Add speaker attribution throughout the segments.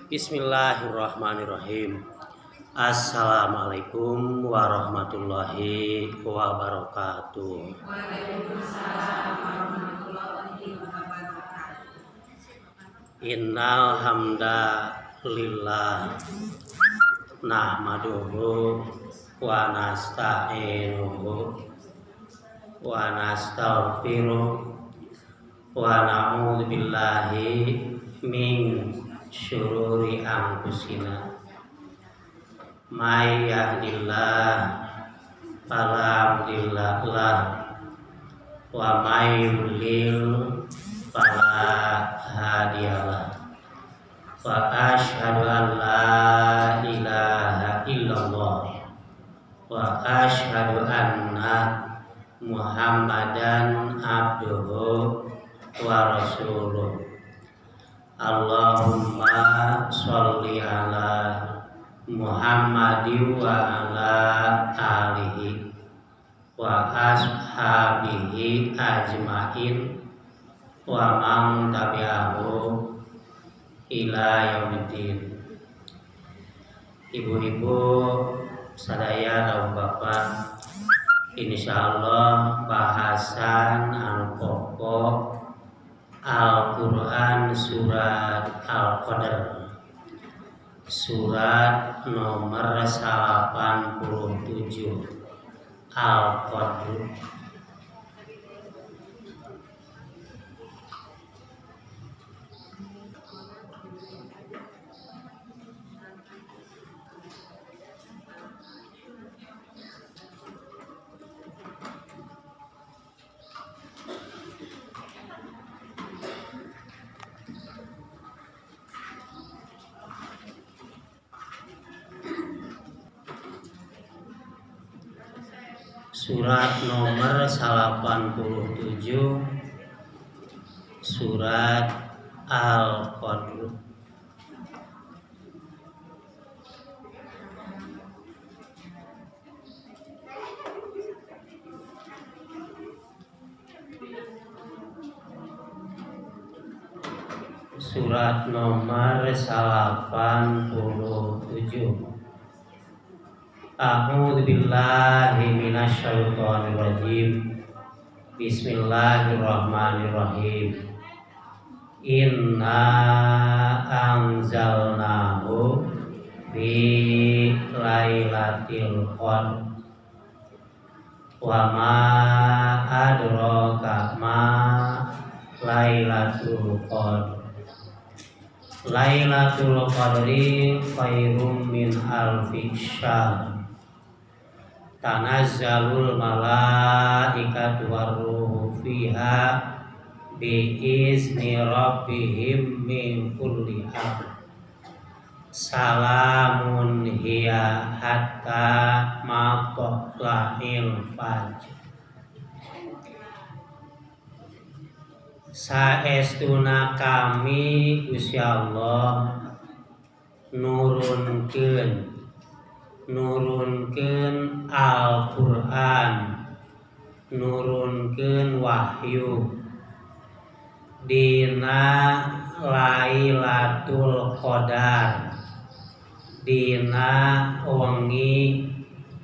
Speaker 1: Bismillahirrahmanirrahim. Assalamualaikum warahmatullahi wabarakatuh.
Speaker 2: Waalaikumsalam warahmatullahi wabarakatuh.
Speaker 1: Innal hamdalillah nahmaduhu wa nasta'inuhu wa nastaghfiruh wa na'udzu billahi min syururi anfusina may yahdihillahu fala mudilla lahu wa may yudlil fala hadiyalah. Wa asyhadu an la ilaha illallah wa asyhadu anna Muhammadan abduhu wa rasuluh. Allahumma sholli ala Muhammadin wa ala alihi wa ashabihi ajmain wa man tabi'ahu ila yaumiddin. Ibu-ibu sadaya dan bapak, insyaallah bahasan anu pokok Al-Quran surat Al-Qadr, surat nomor 87 Al-Qadr. Surat nomor 87 surat Al-Qadr. Surat nomor 87. A'udzu billahi minasyaitonir rajim. Bismillahirrahmanirrahim. Inna anzalnahu fi lailatul qadr. Wa ma adraka ma lailatul qadr. Lailatul qadri khairum min alfi syahr. Tanazzalul malaikatu warruhu fiha biizni rabbihim min kulli amr. Salamun hiya hatta matla'il fajr. Saestuna kami Gusti Allah nurunkeun Al-Quran, nurunkeun wahyu dina Lailatul Qadar, dina wengi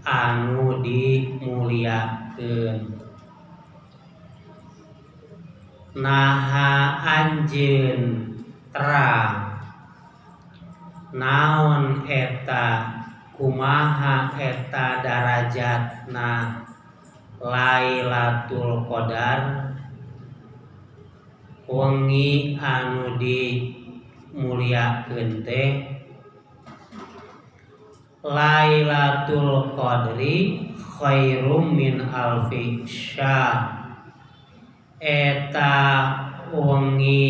Speaker 1: anu dimuliakeun. Naha anjeun terang naon eta, kumaha eta darajatna Lailatul Qadar, wengi anu dimuliakeun teh. Lailatul Qadri khairum min alfi syahr. Eta wengi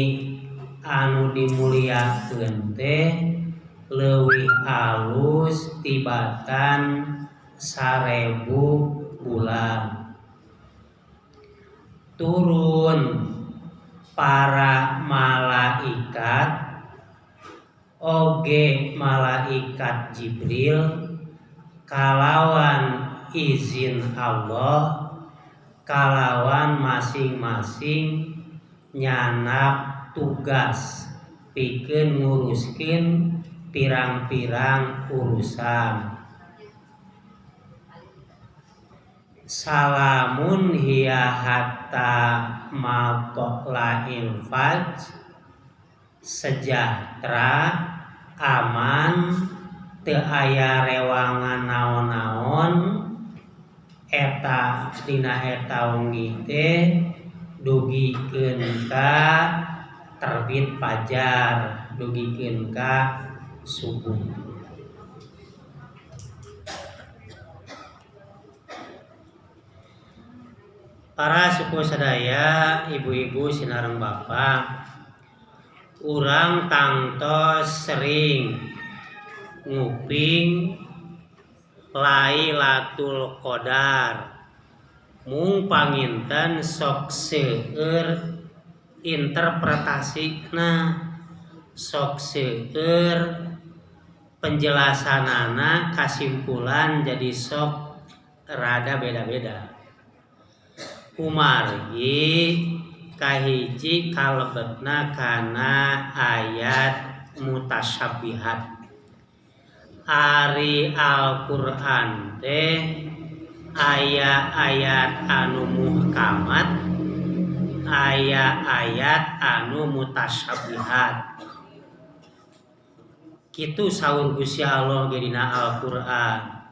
Speaker 1: anu dimuliakeun teh leuwih alus tibatan 1000 bulan. Turun para malaikat, oge malaikat Jibril, kalawan izin Allah, kalawan masing-masing nyanap tugas pikeun nguruskeun pirang-pirang urusan. Salamun hiya hatta matla'il fajr, sejahtera aman teu aya rewangan naon-naon eta dina eta wengi teh dugikeun ka terbit fajar, dugikeun ka subuh. Para suku sadaya, ibu-ibu sinareng bapak, urang tangtos sering nguping Lailatul Qadar, mung panginten sok seueur interpretasina, sok seueur penjelasanana, kasimpulan jadi sok rada beda-beda. Kumargi kahiji kalebetna kana ayat mutasyabihat. Ari Al-Qur'an teh aya ayat anu muhkamat, aya ayat anu mutasyabihat. Kitu saur Gusti Allah ge dina Al-Qur'an.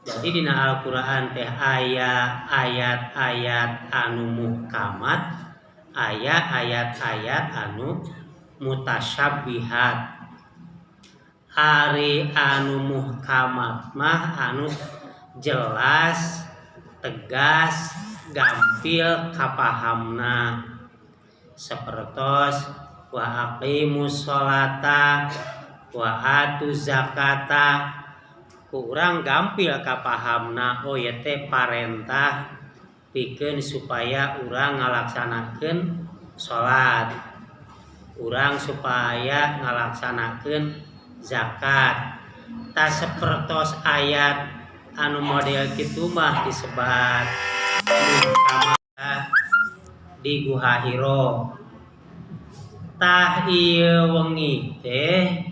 Speaker 1: Jadi dina Al-Qur'an teh aya ayat-ayat anu muhkamat, aya ayat-ayat anu mutasyabihat. Ari anu muhkamat mah anu jelas, tegas, gampil kapahamna. Sapertos wa aqimus sholata wa atuz zakata, kurang gampil kapahamna. Oh ya teh parentah pikeun supaya urang ngalaksanakeun salat, urang supaya ngalaksanakeun zakat. Ta sapertos ayat anu model kitu mah disebat di Guha Hiro. Tah ieu wengi teh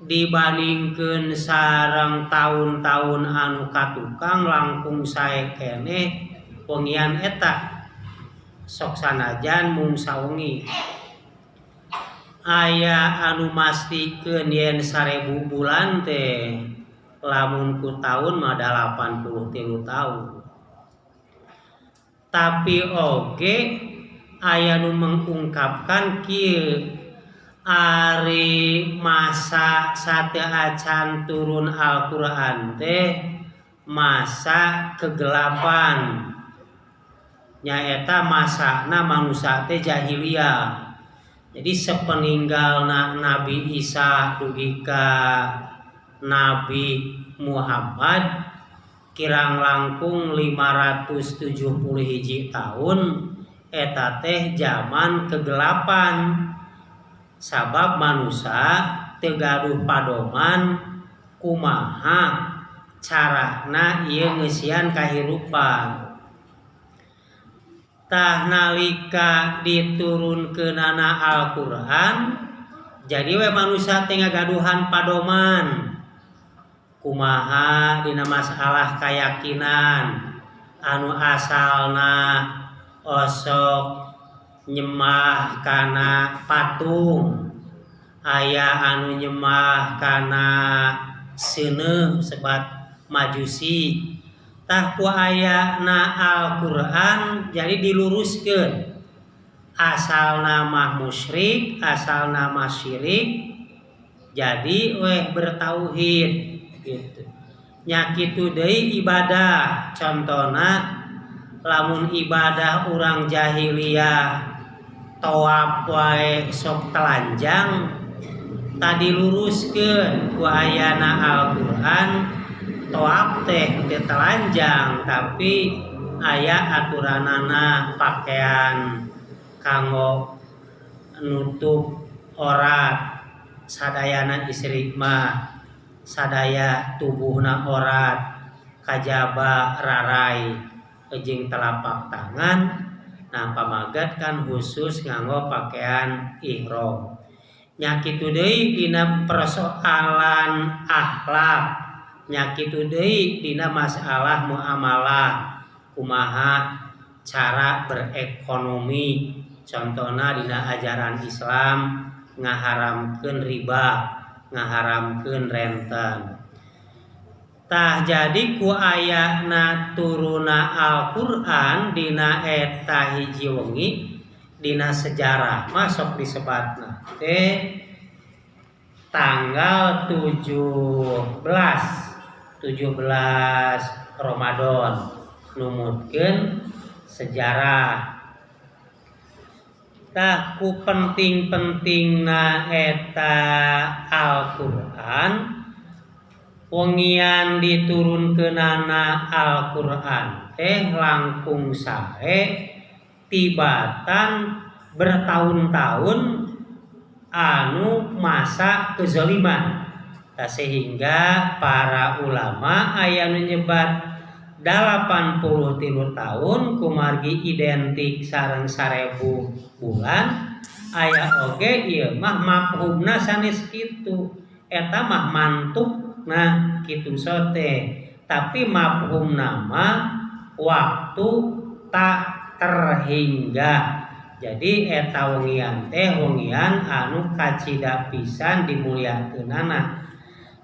Speaker 1: dibandingkeun sareng tahun-tahun anu katukang langkung sae keneh wengian eta, sok sanajan mung sawengi. Aya anu mastikeun yen 1000 bulan teh lamun ku taun mah 83 tahun. Tapi oge aya nu mengungkapkan kieu, ari masa sateu acan turun Al-Qur'an teh masa kegelapan, nyaeta masana manusia teh jahiliyah. Jadi sepeninggalna Nabi Isa dugi ka Nabi Muhammad kirang langkung 571 tahun, eta teh zaman kegelapan. Sabab manusia teu gaduh padoman kumaha carana ieu ngeusian kahirupan. Tah nalika diturunkeunana Al-Qur'an, jadi we manusia teh ngagaduhan padoman kumaha dina masalah kayakinan anu asalna osok nyembah kana patung, aya anu nyembah kana seuneu sebat majusi. Tah ku ayana Al-Qur'an jadi diluruskeun, asalna mah musyrik, asalna mah syirik, jadi weh bertauhid gitu. Nya kitu deui ibadah, contona lamun ibadah urang jahiliyah tawaf wae sok telanjang, tadi luruskeun ku ayana Al-Qur'an tawaf teh teu telanjang, tapi aya aturanana pakaian kanggo nutup aurat, sadayana istri mah sadaya tubuhna aurat, kajaba rarai jeung telapak tangan. Nah pamagat kan khusus nganggo pakaian ihram. nya kitu deui dina persoalan akhlak, nya kitu deui dina masalah muamalah kumaha cara berekonomi. Contohna dina ajaran Islam ngaharamkeun riba, ngaharamkeun renten. Tah jadi ku ayana turuna Al-Qur'an dina eta hiji wengi dina sejarah masuk disebatna tanggal 17 Ramadan numutkeun sejarah. Tah ku penting-pentingna eta Al-Qur'an wengian diturunkeunana Al-Qur'an langkung sae tibatan bertahun-tahun anu masa kezaliman. Sehingga para ulama aya nu nyebat 83 tahun kumargi identik sareng 1000 bulan. Aya oge ieu mah mafhumna sanes kitu, eta mah mantuk. Nah, kitu sote. Tapi mafhum nama waktu tak terhingga. Jadi eta wengian teh wengian anu kacida pisan dimuliakeunana.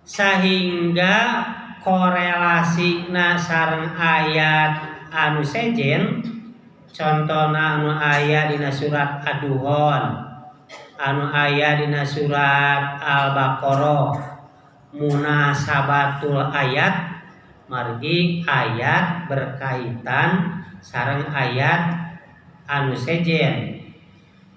Speaker 1: Sehingga korelasina sareng ayat anu sejen, contohna anu aya dina surat Ad-Duhan, anu aya dina surat Al-Baqarah, munasabatul ayat margi ayat berkaitan sareng ayat anu sejen.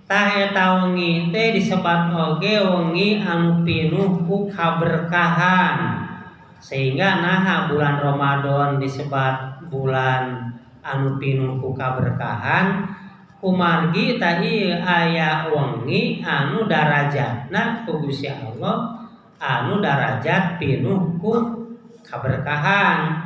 Speaker 1: Tah eta wengi teh disebat oge wengi anu pinuh ku kaberkahan. Sehingga naha bulan Ramadan disebat bulan anu pinuh ku kaberkahan kumargi tadi aya wengi anu darajatna ku Gusti Allah anu darajat pinuh ku kaberkahan.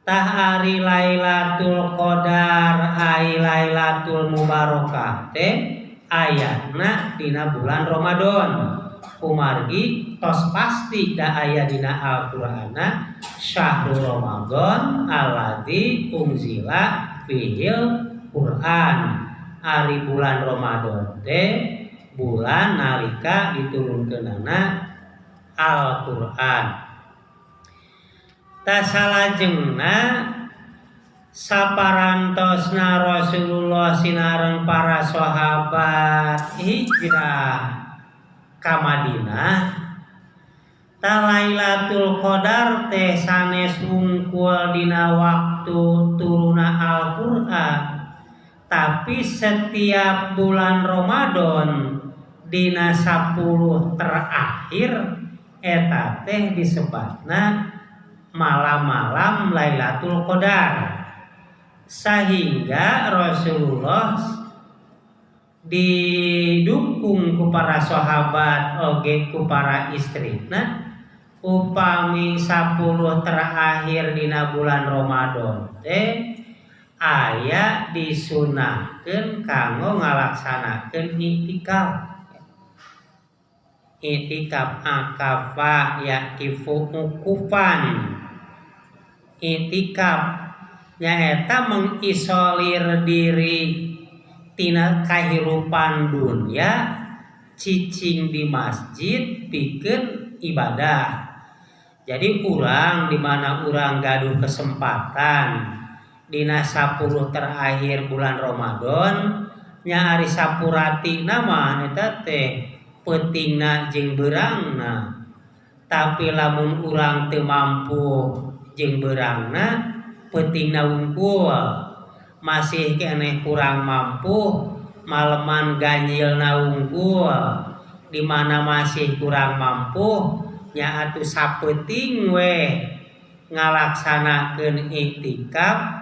Speaker 1: Tah ari Lailatul Qadar, ai Lailatul Mubarakah teh ayatna dina bulan Ramadan. Kumargi tos pasti da aya dina Al-Qur'ana syahrul Ramadan alladzi unzila fihil Qur'an. Ari bulan Ramadan teh bulan nalika diturunkeunana Al-Qur'an. Tasalajengna saparantosna Rasulullah sinareng para sahabat hijrah ka Madinah, ta Lailatul Qadar teh sanes wungkul dina waktu turuna Al-Qur'an. Tapi setiap bulan Ramadan dina 10 terakhir eta teh disebatna malam-malam Lailatul Qadar. Sehingga Rasulullah didukung ku para sahabat oge ku para istrina upami 10 terakhir dina bulan Ramadan teh aya disunahkeun kanggo ngalaksanakeun iktikaf. Iktikaf akafa yakifu ukufan. Iktikaf nyaeta mengisolir diri tina kahirupan dunya cicing di masjid pikeun ibadah. Jadi urang di mana urang gaduh kesempatan dina 10 terakhir bulan Ramadan nya ari sapuratina mah eta teh peutingna jeung beurangna. Tapi lamun urang teu mampu jeung beurangna peutingna wungkul, masih keneh kurang mampu maleman ganjilna wungkul, di mana masih kurang mampu nya atuh sapeuting we ngalaksanakeun iktikaf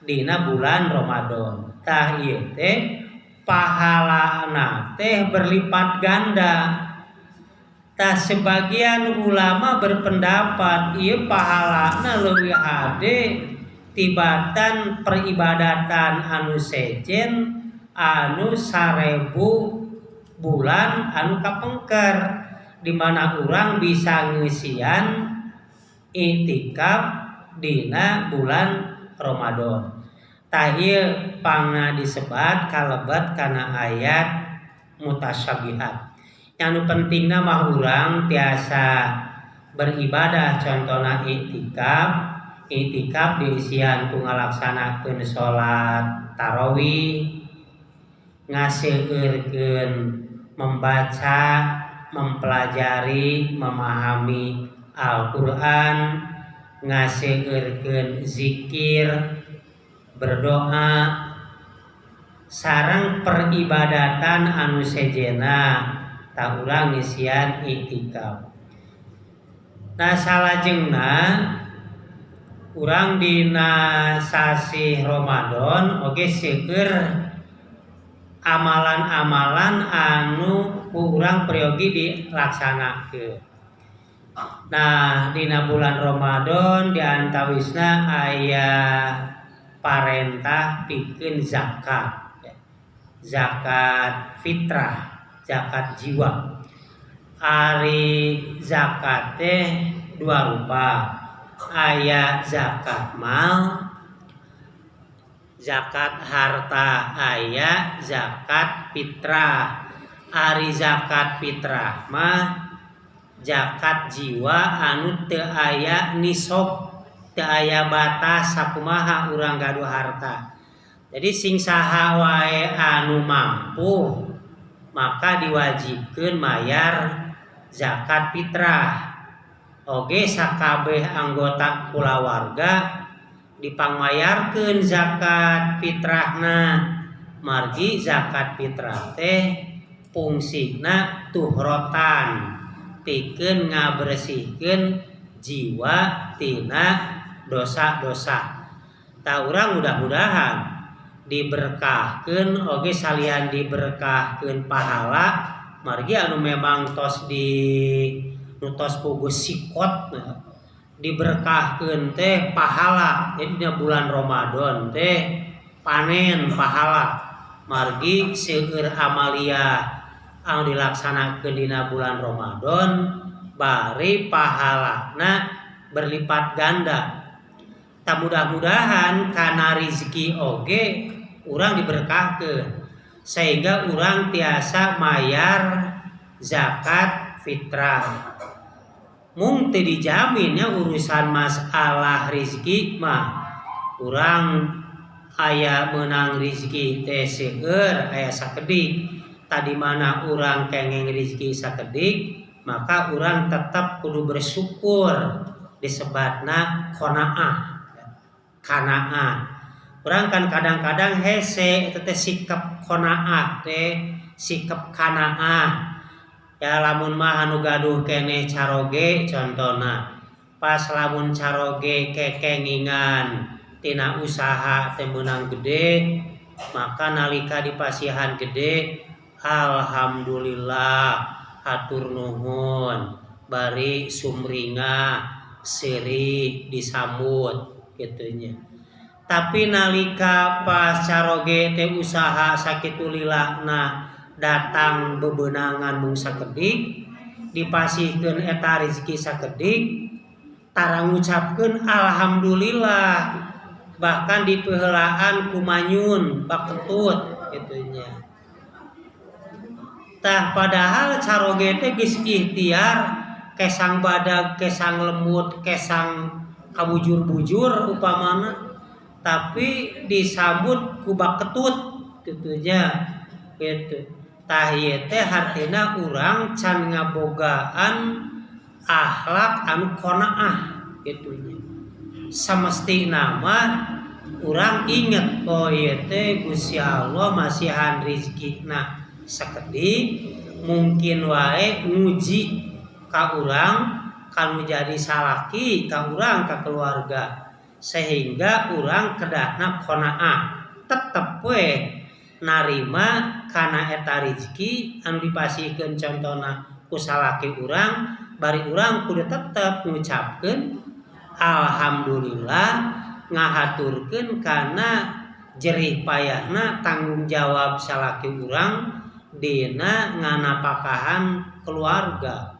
Speaker 1: dina bulan Ramadan. Tah ieu teh pahalana teh berlipat ganda. Tah sebagian ulama berpendapat ieu pahalana leuwih hade tibatan peribadatan anu sejen anu 1000 bulan anu kapengker di mana urang bisa ngeusian iktikaf dina bulan Ramadan. Tah ieu pangna disebat kalebet kana ayat mutasyabihat. Yang pentingna mah urang tiasa beribadah contohna iktikaf diisian ku ngalaksanakeun salat tarawih, ngaseukeurkeun membaca, mempelajari, memahami Al-Quran, ngaseukeurkeun zikir, berdoa, sareng peribadatan anu sejena ta urang ngisian iktikaf. Nah salajengna urang dina sasi Ramadan oge seueur amalan-amalan anu ku urang priyogi dilaksanakeun. Nah dina bulan Ramadan diantawisna aya parentah pikeun zakat. Zakat fitrah, zakat jiwa. Ari zakat teh dua rupa. Aya zakat mal, zakat harta, aya zakat fitrah. Ari zakat fitrah mah zakat jiwa anu teu aya nisab, teu aya batas sakumaha urang gaduh harta. Jadi sing saha wae anu mampu maka diwajibkeun mayar zakat fitrah. Oge sakabeh anggota kulawarga dipangmayarkeun zakat fitrahna. Margi zakat fitrah teh fungsina tuhrotan, pikeun ngabersihkeun jiwa tina dosa-dosa. Ta urang mudah-mudahan diberkahkeun oge salian diberkahkeun pahala margi anu memang tos puguh sikot diberkahkeun teh pahala. Jadi dina bulan Ramadan teh panen pahala margi seueur amalia anu dilaksanakeun dina bulan Ramadan bari pahalana berlipat ganda. Tak mudah-mudahan kana rezeki oge urang diberkahkeun sehingga urang tiasa mayar zakat fitrah. Mung teu dijaminnya urusan masalah rezeki mah urang aya meunang rezeki teh seueur aya sakedik. Tadi mana urang kengeng rezeki sakedik maka urang tetap kudu bersyukur disebatna qanaah. Urang kan kadang-kadang hese itu teh sikap qanaah teh sikap kanaah. Ya lamun mah anu gaduh keneh caroge contona. Pas lamun caroge kekengingan tina usaha teh meunang gede, maka nalika dipasihan gede alhamdulillah hatur nuhun bari sumringah seri disambut gitunya. Tapi nalika pas caroge teh usaha sakitu lilahna datang bebenangan mung sakedik dipasihkeun eta rezeki sakedik tara ngucapkeun alhamdulillah bahkan dipeuheulaan kumanyun baketut gitunya. Tah padahal caroge teh geus ikhtiar kesang badag kesang lemut kesang kabujur-bujur upamana tapi disambut ku baketut gitunya gitu. Tah ieu teh hartina urang can ngabogaan akhlak anu qanaah gitunya. Samestina mah urang inget oh ieu teh Gusti Allah masihan rezekina sakedik mungkin wae nguji ka urang kanu jadi salaki ka urang ka keluarga sehingga urang kedahna qanaah tetep we narima kana eta rezeki anu dipasihkeun contona ku salaki urang bari urang kudu tetep ngucapkeun alhamdulillah ngahaturkeun kana jerih payahna tanggung jawab salaki urang dina nganapakahan keluarga.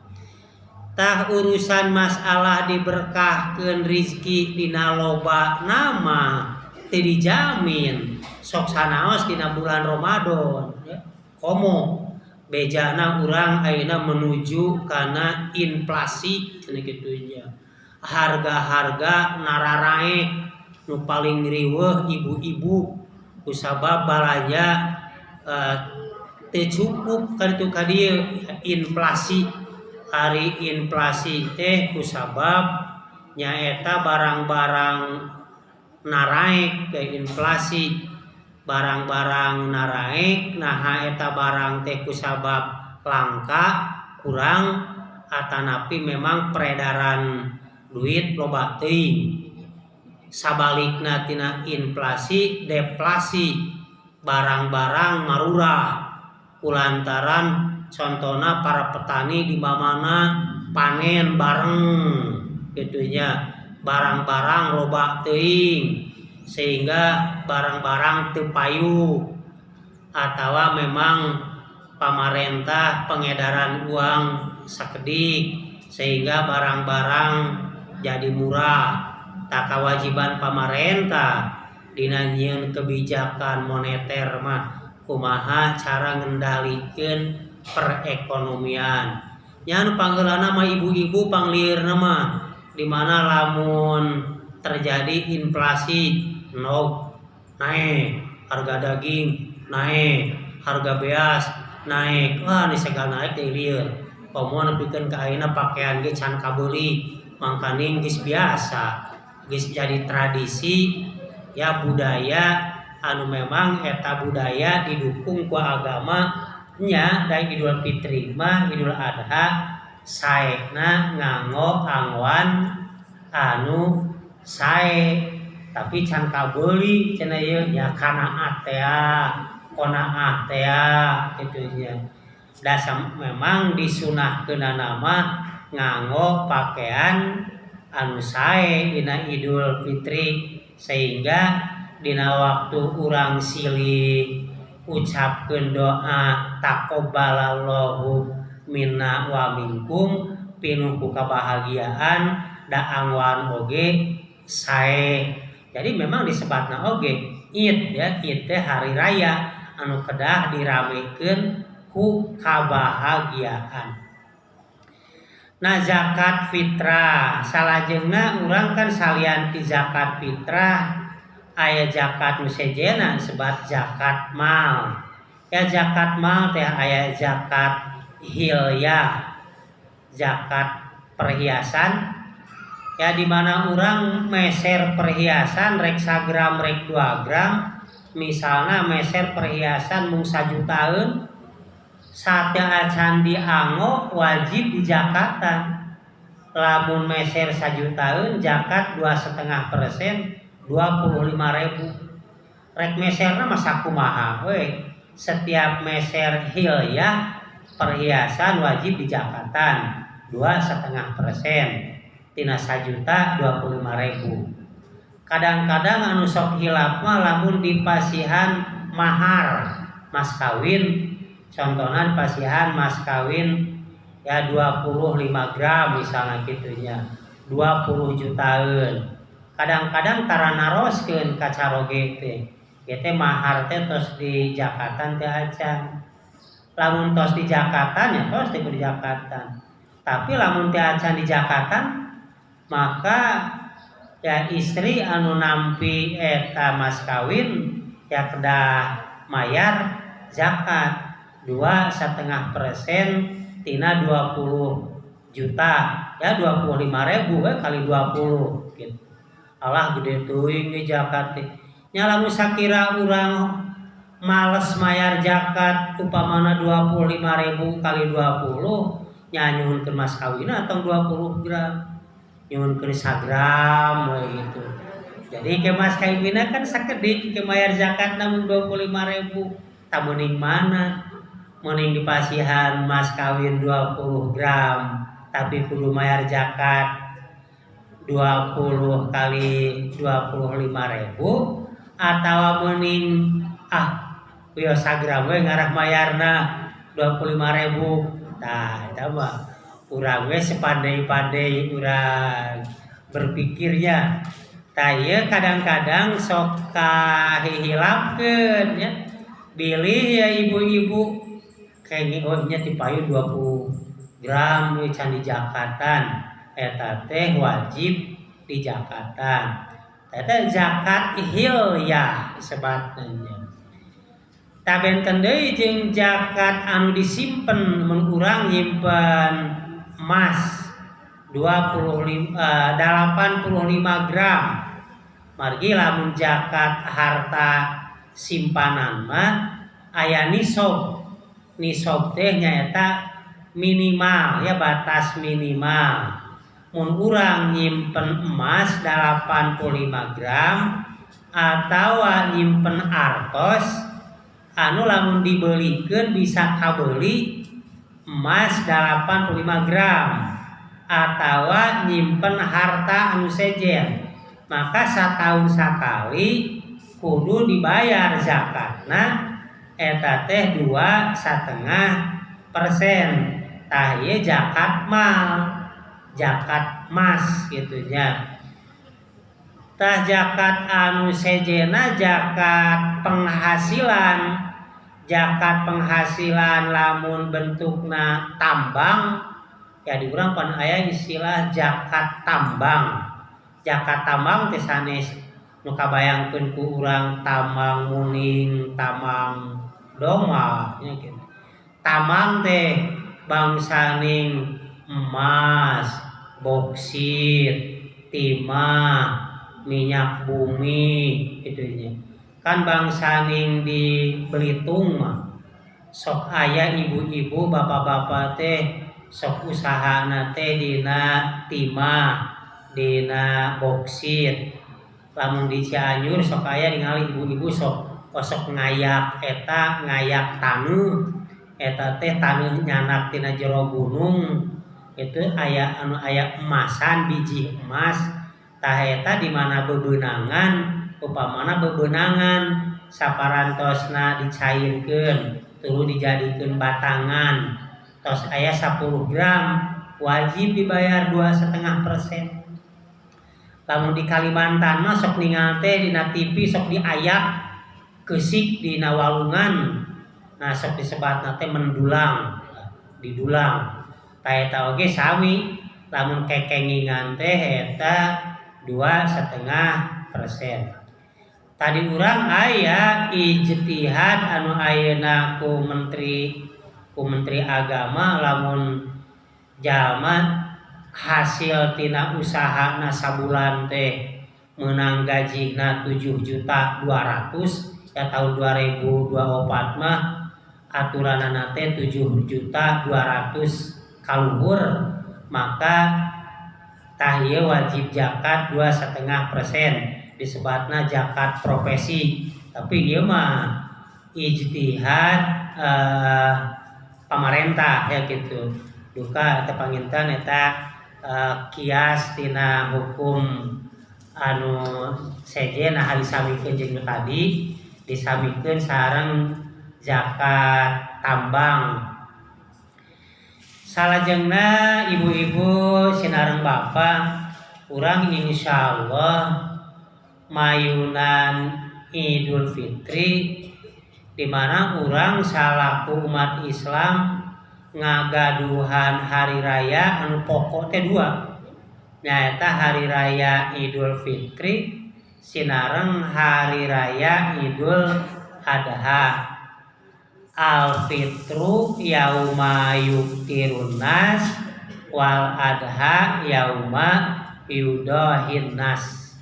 Speaker 1: Tah urusan masalah diberkahkeun rizki dina loba nama teu dijamin. Sok sanaos dina bulan Ramadan ya. Komo bejana urang ayeuna menuju kana inflasi cenah kitu nya. Harga-harga nararaek nu paling riweuh ibu-ibu kusabab balanja teu cukup kaditu ka dieu inflasi. Hari inflasi teh kusabab nyaeta barang-barang naraek ke inflasi, barang-barang naraek nah eta barang teh kusabab langka kurang atanapi memang peredaran duit loba teuing. Sabalikna tina inflasi deflasi, barang-barang marurah kulantaran contohna para petani di mana panen bareng gitunya, barang-barang loba teuing sehingga barang-barang teu payu atawa memang pamarentah pengedaran uang sakedik sehingga barang-barang jadi murah. Tak kewajiban pamarentah dina nyieun kebijakan moneter mah kumaha cara ngendalikeun perekonomian. Nya nu panggeulana mah ibu-ibu panglieurna mah di mana lamun terjadi inflasi naik, harga daging naik, harga beas naik, wah ini segala naik teh lieur. Komo nepikeun ka ayeuna pakaian ge can kabeuli, mangkaning geus biasa, geus jadi tradisi ya budaya anu memang eta budaya didukung ku agama nya. Da Idul Fitri mah Idul Adha saena nganggo angwan anu sae tapi can kabeuli cenah ieu nya qanaat teh qanaat teh kitu nya. Da memang disunahkeunana mah nganggo pakaian anu sae dina Idul Fitri sehingga dina waktu urang silih ucapkeun doa taqabbalallahu minna wa minkum pinuh ku kabahagiaan da angwan oge sae. Jadi memang disebatna oge Id ya, Id teh hari raya anu kedah diramekeun ku kabahagiaan. Nah zakat fitrah salajengna urang kan salian ti zakat fitrah aya zakat nu sejena sebat zakat mal. Ya zakat mal teh aya zakat hilyah, zakat perhiasan. Ya di mana urang meser perhiasan rek 1 gram rek 2 gram, misalna meser perhiasan mung 1 jutaan, sate acan dianggo wajib dijakatan. Lamun meser 1 jutaan zakat 2,5%. 25.000. Rek meserna mah sakumaha we. Setiap meser hilyah perhiasan wajib dijakatan 2,5%. Tina 1 juta 25.000. Kadang-kadang anu sok hilap mah lamun dipasihan mahar mas kawin. Contohna pasihan mas kawin ya 25 gram misalnya gitunya 20 jutaan. Kadang-kadang tara naroskeun ka caroge teh. Teh mahar teh tos di jakatan teh acan. Lamun tos di jakatan ya tos teh di jakatan. Tapi lamun teh acan di jakatan maka ya istri anu nampi eta mas kawin ya kedah mayar zakat 2,5% tina 20 juta ya 25.000 kali 20 gitu. Allah gede teuing ge zakat teh. Nya lamun sakira urang males mayar zakat upamana 25.000 kali 20 nya nyuhunkeun mas kawin atau 20 gram. Nyuhunkeun 1 gram we gitu. Jadi ke mas kawinna kan sakedik ke mayar zakat namun 25.000. Ta mending mana? Mending dipasihan mas kawin 20 gram tapi kudu mayar zakat 20 kali 25.000 atau mending 1 gram we ngarah mayarna 25.000. Nah, eta mah urang we sepandai-pandai urang berpikirnya. Tah ieu kadang-kadang sok kahihilapkeun ya. Bilih ya ibu-ibu kenging nya dipayu 20 gram we can dijakatan. Eta teh wajib dijakatan. Eta zakat hilya sebatna. Tabenten deui jeung zakat anu disimpen mun urang nyimpen emas 85 gram. Margi lamun zakat harta simpanan mah aya nisab. Nisab teh nyaeta minimal ya, batas minimal. Mun urang nyimpen emas 85 gram atawa nyimpen artos anu lamun dibelikeun bisa kabeuli emas 85 gram atawa nyimpen harta anu sejen, maka satahun sakali kudu dibayar zakatna eta teh 2,5%. Tah ieu zakat mal, zakat emas gitu nya. Tah zakat anu sejena zakat penghasilan. Zakat penghasilan lamun bentukna tambang ya di urang pan aya istilah zakat tambang. Zakat tambang teh sanes nu kabayangkeun ku urang tambang muning, tambang doma nya kitu. Tambang teh bangsaning emas, boksit, timah, minyak bumi kitu nya. Kan bangsaning di Belitung mah sok aya ibu-ibu bapak-bapak teh sok usahana teh dina timah, dina boksit. Lamun di Cianjur sok aya ningali ibu-ibu sok ngayak eta ngayak taneuh. Eta teh taneuh nyanak tina jero gunung. Itu aya anu aya emasan, biji emas. Tah eta di mana bebeunangan, upamana bebeunangan saparantosna dicairkeun tuluy dijadikeun batangan tos aya 10 gram wajib dibayar 2,5%. Lamun di Kalimantan mah sok ningal teh dina TV sok diayak keusik dina walungan. Nah sok disebatna teh mendulang, didulang. Tah eta oge sami lamun kekengingan teh eta 2,5%. Tadi urang aya ijtihad anu ayeuna ku menteri agama lamun jalma hasil tina usahana sabulan teh meunang gajina 7.200.000 ya tahun 2024 mah aturanana teh 7.200.000 kaluhur, maka tah ieu wajib zakat 2,5%. Disebutna zakat profesi, tapi ieu mah ijtihad pamarentah ya gitu. Duka eta panginten eta kias tina hukum anu sejen nah disamikeun jeung tadi disamikeun sareng zakat tambang. Salajengna ibu-ibu sinareng bapak, urang insyaallah mayunan Idul Fitri di mana urang salaku umat Islam ngagaduhan hari raya anu pokok teh 2. Nyaeta hari raya Idul Fitri sinareng hari raya Idul Adha. Al-fitru yauma yuftirun nas wal adha yauma yudahin nas.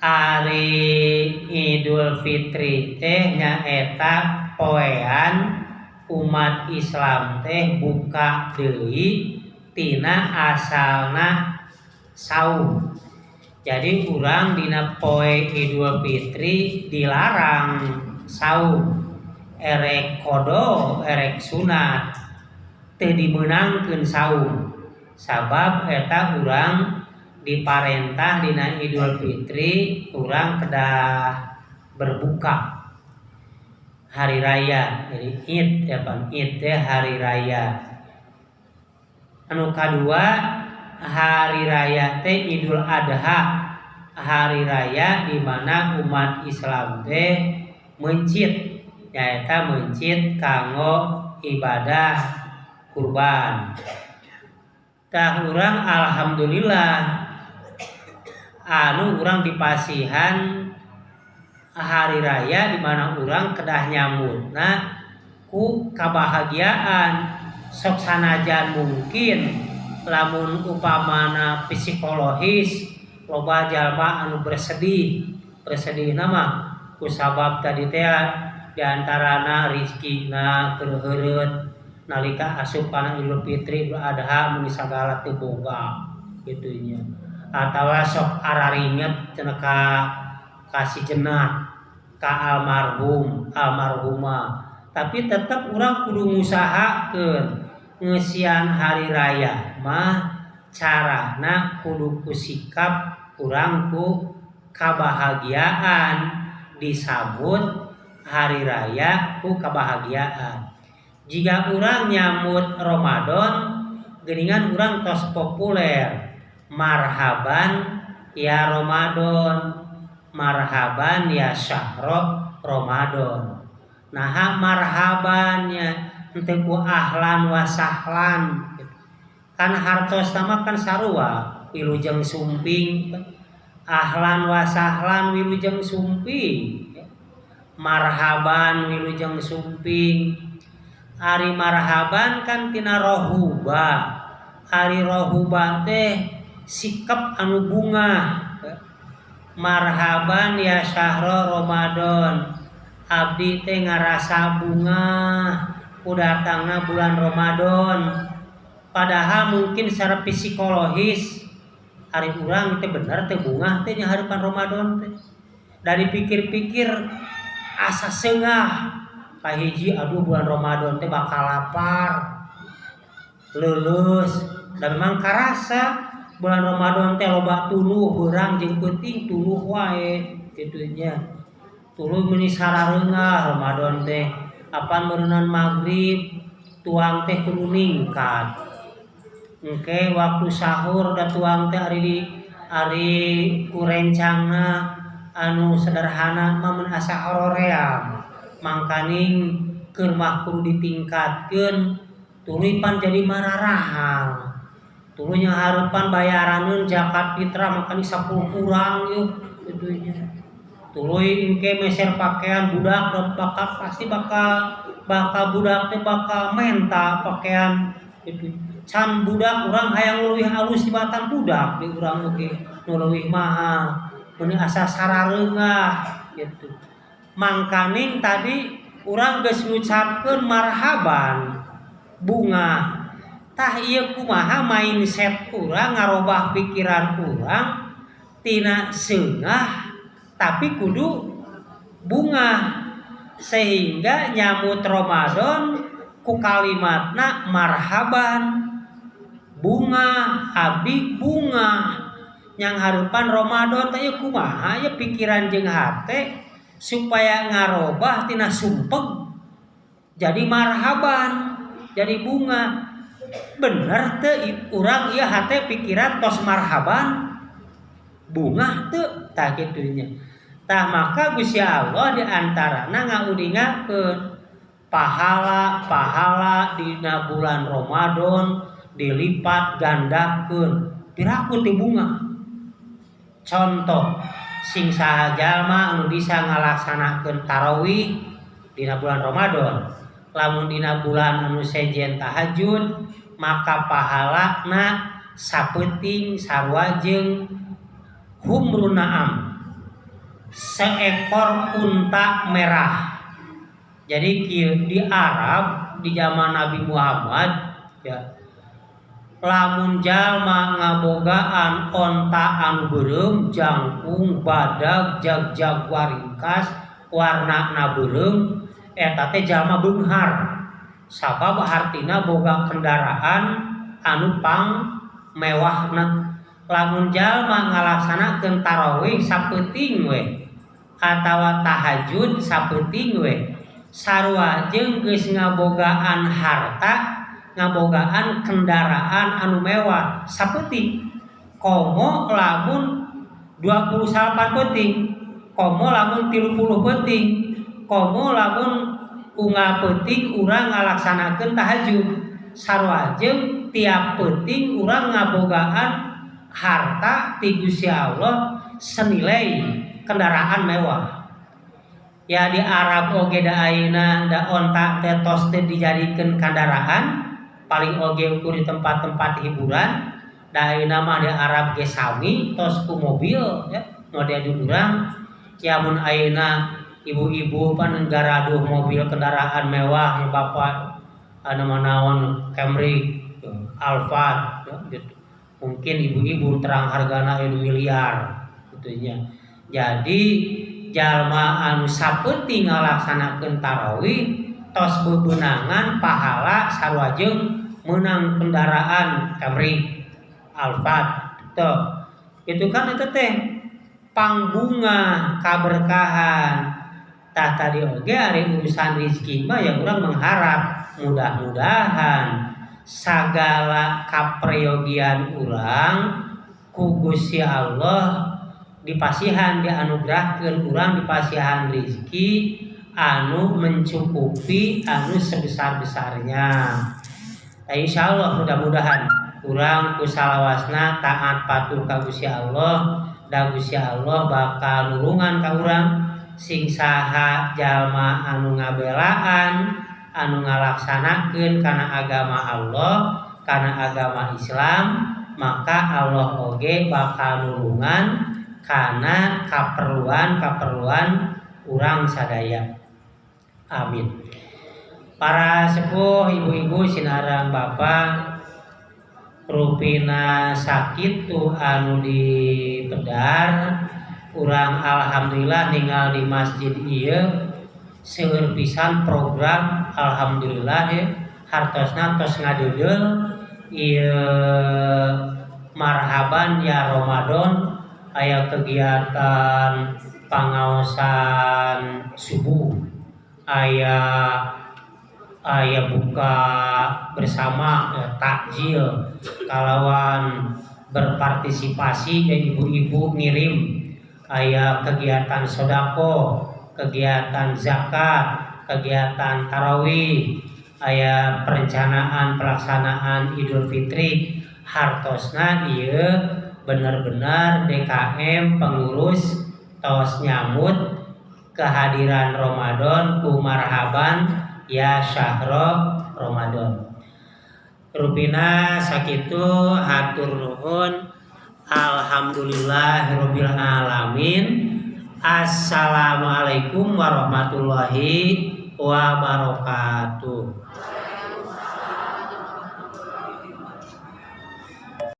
Speaker 1: Ari Idul Fitri teh nyaeta poean umat Islam teh buka deui tina asalna saum. Jadi urang dina poe Idul Fitri dilarang saum. Erek kodo, erek sunat teu dimeunangkeun saum. Sabab eta urang diparentah dina Idul Fitri urang kedah berbuka. hari raya. Jadi Id ya Pak, Id teh hari raya. Anu kadua hari raya teh Idul Adha, hari raya di mana umat Islam teh mencit, nyaeta mencit kanggo ibadah kurban. Tah urang alhamdulillah anu urang dipasihan hari raya di mana urang kedah nyambutna ku kabahagiaan. Sok sanajan mungkin lamun upamana psikologis loba jalma anu bersedih nama kusabab tadi teh diantarana rizkina keur heureut nalika asup kana Idul Fitri Idul Adha mun sagala teu boga kitu nya, atawa sok araringet cenah ka si jenah ka almarhumah, tapi tetap urang kudu ngusahakeun ngeusian hari raya mah carana kudu kusikap urang ku kabahagiaan disambut hari raya ku kabahagiaan. Jika urang nyambut Ramadan geuningan urang tos populer marhaban ya Ramadan, marhaban ya syahrul Ramadan. Nah marhabannya henteu ku ahlan wa sahlan. Kan hartos nama kan sarua wilujeng sumping, ahlan wa sahlan wilujeng sumping, marhaban wilujeng sumping. Ari marhaban kan tina rohuba, ari rohuba teh sikap anu bunga. Marhaban ya syahrul Ramadan, abdi teh ngarasa bunga ku datangna bulan Ramadan. Padahal mungkin secara psikologis hari urang teh bener teh bunga teh nya hareupan Ramadan teh. Dari pikir-pikir asa seungah kahiji aduh bulan Ramadan teh bakal lapar, leuleus, dan memang karasa bulan Ramadan teh loba tuluh beurang jeung penting tuluh wae kitu nya. Tuluy meuni sarareungah Ramadan teh apan meureunnan magrib tuang teh kudu ningkat. Engke waktu sahur da tuang teh ari kurencangna anu sederhana mah mun asa horoream. Mangkaning keur mah kudu ditingkatkeun tuluy pan jadi mararahang. Tuluy nya hareupan bayaraneun zakat fitrah makani 10 kurang yeuh kitu nya. Tuluy engke meser pakaian budak dan pasti bakal budak teh bakal menta pakaian kitu. Can budak urang hayang leuwih alus tibatan budak di urang oge nu leuwih mahal. Mun asa sarareungah kitu. Mangkaning tadi urang geus ngucapkeun marhaban bunga. Tah ieu kumaha mindset urang ngarobah pikiran urang tina seungah tapi kudu bunga sehingga nyambut Ramadan ku kalimatna marhaban bunga abdi bunga yang hareupan Ramadan teh kumaha ya pikiran jeung hate supaya ngarobah tina sumpeg jadi marhaban jadi bunga. Bener teu urang ieu hate pikiran tos marhaban bunga teu tah kitu nya. Tah maka Gusti Allah di antarana ngaudingakeun pahala dina bulan Ramadan dilipat gandakeun piraku ti bunga. Contoh sing saha jalma anu bisa ngalaksanakeun tarawih dina bulan Ramadan, lamun dina bulan anu sejen tahajud maka pahalana sapeuting sarua jeung humrun na'am, seekor unta merah. Jadi di Arab di zaman Nabi Muhammad ya, lamun jalma ngabogaan onta anu beureum jangkung badag jag-jag waringkas warnana beureum eta teh jalma beunghar. Sabab artina boga kendaraan anu pang mewahna. Lamun jalma ngalaksanakeun tarawih sapeuting we atawa tahajud sapeuting we sarua jeung geus ngabogaan harta, ngabogaan kendaraan anu mewah sapeuting komo lamun 28 peuting, komo lamun 30 peuting, komo lamun unggal peuting urang ngalaksanakeun tahajud, sarua jeung tiap peuting urang ngabogaan harta ti Gusti Allah senilai kendaraan mewah. Ya di Arab oge da ayeuna da onta teh tos teh dijadikeun kendaraan, paling oge ukur di tempat-tempat hiburan. Da ayeuna mah di Arab ge sami tos ku mobil ya, model di urang. Ya mun ayeuna ibu-ibu pan ngaraduh mobil kendaraan mewah nu bapak anu manaon Camry, Alphard ya, gitu. Mungkin ibu-ibu terang hargana 1 miliar gitu nya. Jadi jalma anu sapeuting ngalaksanakeun tarawih tos bebeunangan pahala sarua jeung meunang kendaraan Camry, Alphard tuh. Itu kan itu teh pangbunga kaberkahan. Tah tadi oge ari urusan rezeki mah ya urang mengharap mudah-mudahan sagala kaprayogian urang ku Gusti Allah dipasihan dianugerahkeun urang dipasihan rezeki anu mencukupi anu sebesar-besarnya. Insyaallah mudah-mudahan urang ku salawasna taat patuh ka Gusti Allah, da Gusti Allah bakal nulungan ka urang sing saha jalma anu ngabelaan anu ngalaksanakeun kana agama Allah, kana agama Islam, maka Allah oge bakal nulungan kana kaperluan urang sadaya. Amin. Para sepuh, ibu-ibu, sinarang bapak, rupina sakit tuh anu di pedar, urang alhamdulillah ninggal di masjid ieu seueur pisan program alhamdulillah ya, hartosna tos ngadeudeuh ieu marhaban ya Ramadan. Aya kegiatan pangaosan subuh, aya buka bersama takjil kalawan berpartisipasi ya ibu-ibu ngirim, aya kegiatan sodako, kegiatan zakat, kegiatan tarawih, aya perencanaan pelaksanaan Idul Fitri. Hartosna ieu benar-benar DKM pengurus tos nyambut kehadiran Ramadan ku marhaban ya syahro Ramadan. Rupina sakitu hatur nuhun, alhamdulillahirabbil alamin. Assalamualaikum warahmatullahi wabarakatuh.